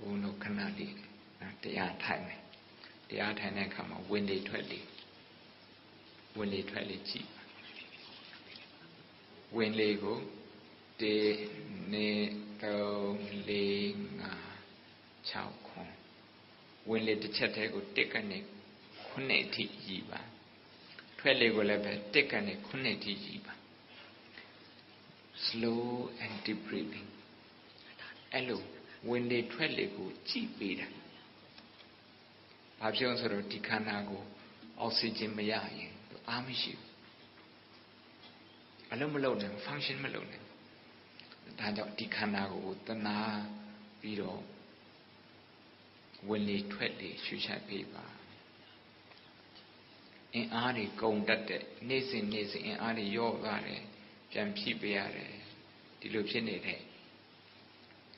ဘုန်းတော်ခဏလေးတရားထိုင်မယ်တရားထိုင်တဲ့အခါမှာဝင်လေထွက်လေကြည့်ဝင်လေကို1 2 3 4 5 6ခွန်ဝင်လေတစ်ချက်တည်းကို1ကနေ9အထိရည်ပါထွက်လေကိုလည်းပဲ1ကနေ9အထိရည်ပါ slow and deep breathing အဲ့လိုဝင်လေထွက်လေကိုကြည့်ပေးတာဘာဖြစ်လို့ဆိုတော့ဒီခန္ဓာကိုအောက်ဆီဂျင်မရရင်အားမရှိဘူးအလုံးမလုံးနဲ့ function မလုံးနဲ့ဒါကြောင့်ဒီခန္ဓာကိုတနာပြီးတော့ဝင်လေထွက်လေရှုရှိုက်ပေးပါအင်အားတွေကုန်တတ်တဲ့နေ့စဉ်အင်အားတွေလျော့သွားတယ်ပြန်ဖြည့်ပေးရတယ်ဒီလိုဖြစ်နေတဲ့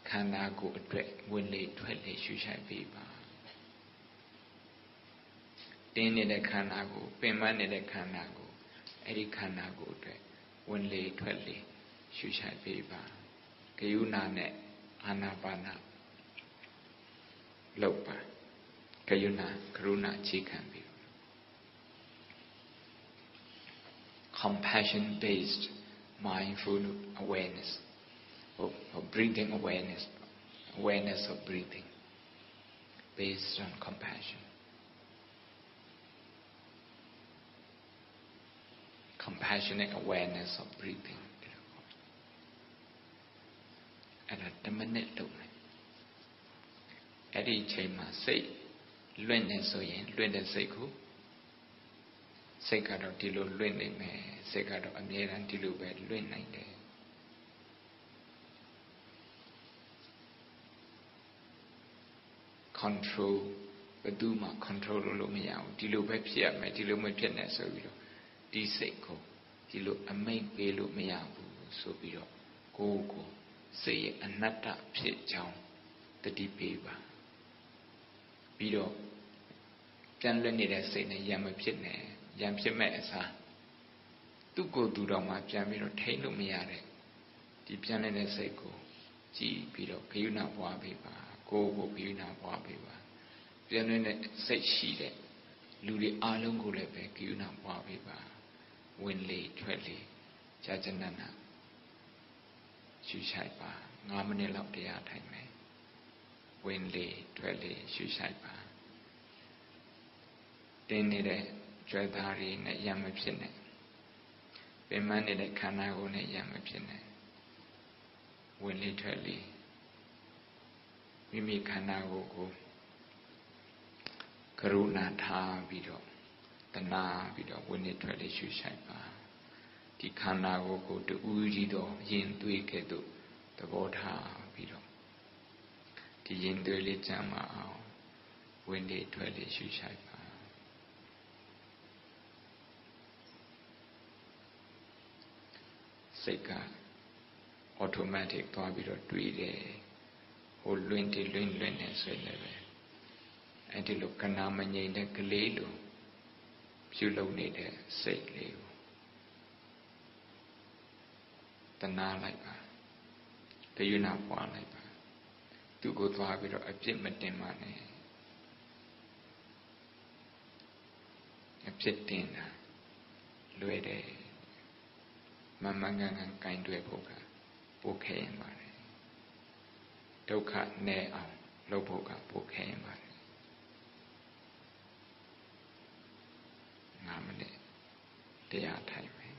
ခန္ဓာကိုယ်အတွက်ဝင်လေထွက်လေရှုရှိုက်ပေးပါတင်းနေတဲ့ခန္ဓာကိုပင်ပန်းနေတဲ့ခန္ဓာကိုအဲ့ဒီခန္ဓာကိုအတွက်ဝင်လေထွက်လေရှုရှိုက်ပေးပါဂယုဏနဲ့အာနာပါနလောက်ပါဂယုဏကရုဏာခြေခံပြီး compassion based mindful awareness or breathing awareness of breathing based on compassion compassionate awareness of breathing အဲ့ဒါ10မိနစ်လုပ်မယ်အဲ့ဒီအချိန်မှာစိတ်လွင့်နေဆိုရင်လွင့်တဲ့စိတ်ကိုစိတ်ကတော့ဒီလိုလွင့်နေမယ်စိတ်ကတော့အမြဲတမ်းဒီလိုပဲလွင့်နိုင်တယ်control ဘယ်သူမှ control လုပ်မရဘူးဒီလိုပဲဖြစ်ရမယ်ဒီလိုမဖြစ်နဲ့ဆိုပြီးတော့ဒီစိတ်ကိုဒီလိုအမိန့်ပေးလို့မရဘူးဆိုပြီးတော့ကိုယ်ကိုစိတ်ရဲ့အနတ္တဖြစ်ကြောင်းတတိပေးပါပြီးတော့ပြန်လွတ်နေတဲ့စိတ်နဲ့ရံမဖြစ်နဲ့ရံဖြစ်မဲ့အစားသူ့ကိုယ်သူတော်မှပြန်ပြီးတော့ထိန်းလို့မရတဲ့ဒီပြန်နေတဲ့စိတ်ကိုကြည်ပြီးတော့ဂယုဏပွားပေးပါကိုယ်ကိုဂယုဏပွားပေးပါပြန်နေတဲ့စိတ်ရှိတဲ့လူတွေအားလုံးကိုလည်းပဲဂယုဏပွားပေးပါဝင်လေထွက်လေကြာကျနနာရှုရှိုက်ပါ9မိနစ်လောက်တရားထိုင်မယ်ဝင်လေထွက်လေရှုရှိုက်ပါတင်းနေတဲ့ကြွယ်သားတွေနဲ့ရံမဖြစ်နဲ့ပင်မနေတဲ့ခန္ဓာကိုယ်နဲ့ရံမဖြစ်နဲ့ဝင်လေထွက်လေမိမိခန္ဓာကိုယ်ကိုကရုဏာထားပြီးတော့တနာပြီးတော့ဝင်လေထွက်လေရှုရှိုက်ပါဒီခန္ဓာကိုယ်ကိုတူးကြီးတော့ရင်သွေးကဲ့သို့သဘောထားပြီးတော့ဒီရင်သွေးလေးကြမ်းမအောင်ဝင်လေထွက်လေရှုရှိုက်ပါစိတ်က automatic သွားပြီးတော့တွေးတယ်ဟိုလွင့်တယ်လွင့်နေဆိုရင်လည်းအဲ့ဒီလိုကနာမငြိမ်တဲ့ကလေးလိုပြုလုပ်နေတဲ့စိတ်လေးကိုတနာလိုက်ပါဂယုဏပွားလိုက်ပါသူ့ကိုသွားပြီးတော့အပြစ်မတင်ပါနဲ့အပြစ်တင်တာလွယ်တယ်မမှန်ကန်ကင်တွယ်ဖို့ကပိုခဲရင်ပါတယ်ဒုက္ခနဲ့အောင်လုပ်ဖို့ကပိုခဲရင်ပါတယ်9မိနစ်တရားထိုင်မယ်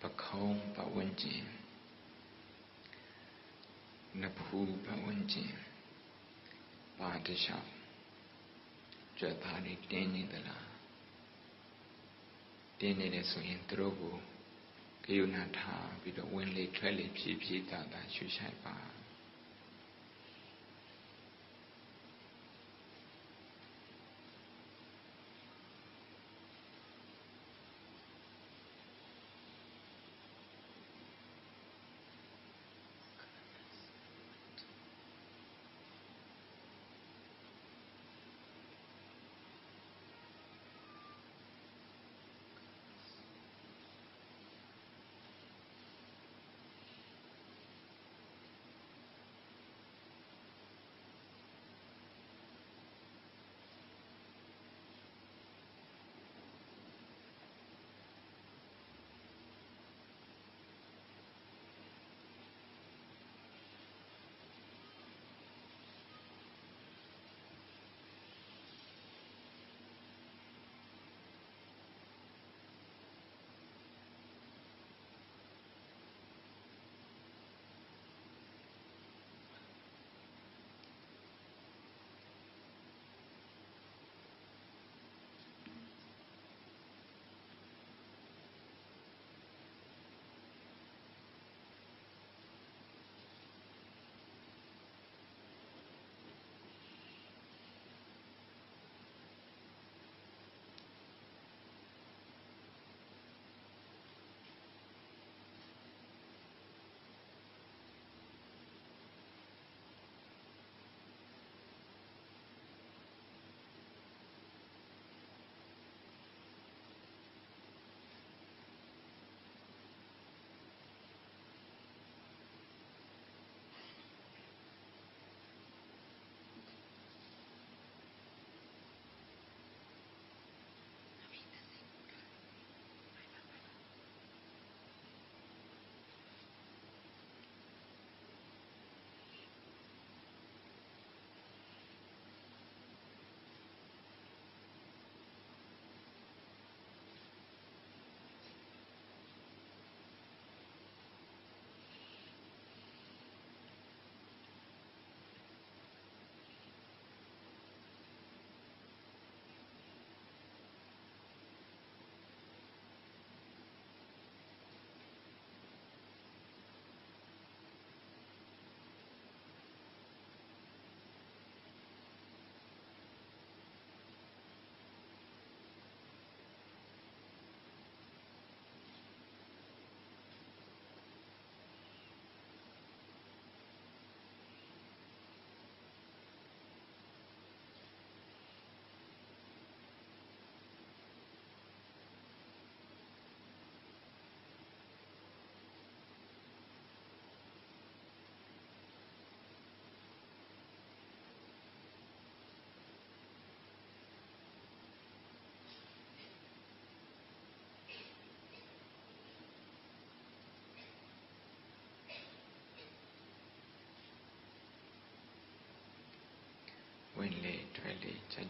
ပခုံးပတ်ဝန်းကျင်နဖူးပတ်ဝန်းကျင်ပါတခြားကြွယ်သားတွေတင်းနေသလားတင်းနေတယ်ဆိုရင်သူတို့ကိုဂယုဏထားပြီးတော့ဝင်လေထွက်လေဖြည်းဖြည်းသာသာရှုရှိုက်ပါ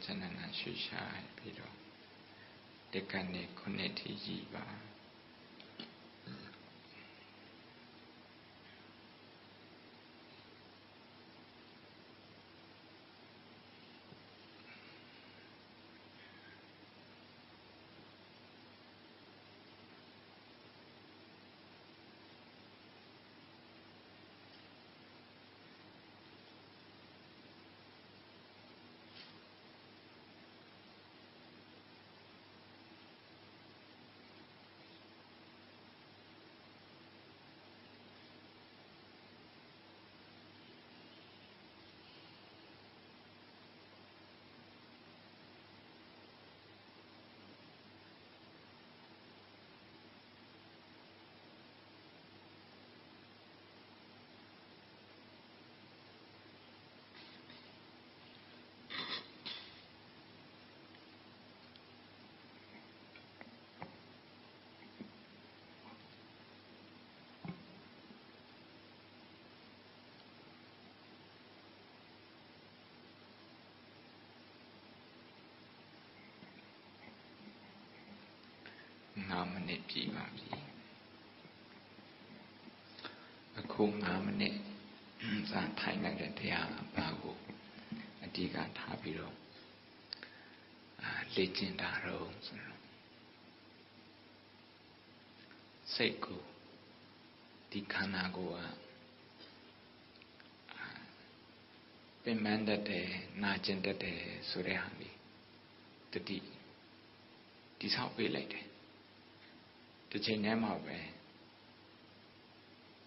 ချမ်းသာရွှေရှားပြီးတော့တက်ကနေခုနှစ်ထိရည်ပါ9 မိနစ်ပြည့်ပါပြီအခု9 မိနစ်စာထိုင်လိုက်တဲ့တရားဘာကိုအဓိကထားပြီးတော့လေ့ကျင့်တာတော့ဆိုတော့စိတ်ကိုဒီခန္ဓာကိုယ်ကပင်ပန်းတတ်တယ်နာကျင်တတ်တယ်ဆိုတဲ့ဟာလေးတတိတိဆောက်ပေးလိုက်တယ်တစ်ချိန်တည်းမှာပဲ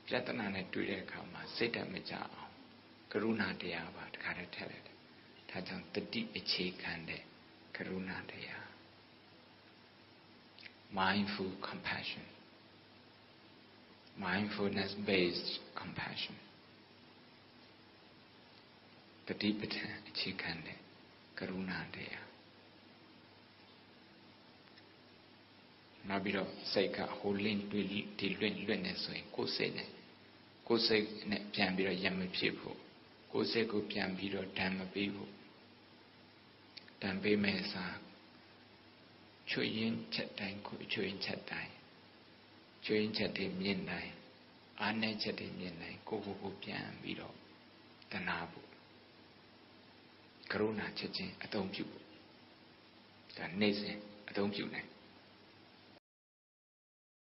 ပြဿနာနဲ့တွေ့တဲ့အခါမှာစိတ်ဓာတ်မကြအောင်ကရုဏာတရားပါတခါတည်းထည့်လိုက်တယ်ဒါကြောင့်တတိအခြေခံတဲ့ကရုဏာတရား mindful compassion mindfulness based compassion တတိပဋ္ဌာန်အခြေခံတဲ့ကရုဏာတရားနောက်ပြီးတော့စိတ်ကဟိုလင့်တွေးဒီလွင့်နေဆိုရင်ကိုယ်စိတ်နဲ့ပြန်ပြီးတော့ရမဖြစ်ဖို့ကိုယ်စိတ်ကိုပြန်ပြီးတော့ဓာတ်မပေးဖို့ဓာတ်ပေးမဲ့စားချွေရင်ချက်တိုင်းကိုချွေရင်ချက်တိုင်းချွေရင်ချက်တွေမြင်တိုင်းအားနည်းချက်တွေမြင်တိုင်းကိုပြန်ပြီးတော့တနာဖို့ကရုဏာချက်ချင်းအသုံးပြုဖို့ဒါနေ့စဉ်အသုံးပြုနိုင်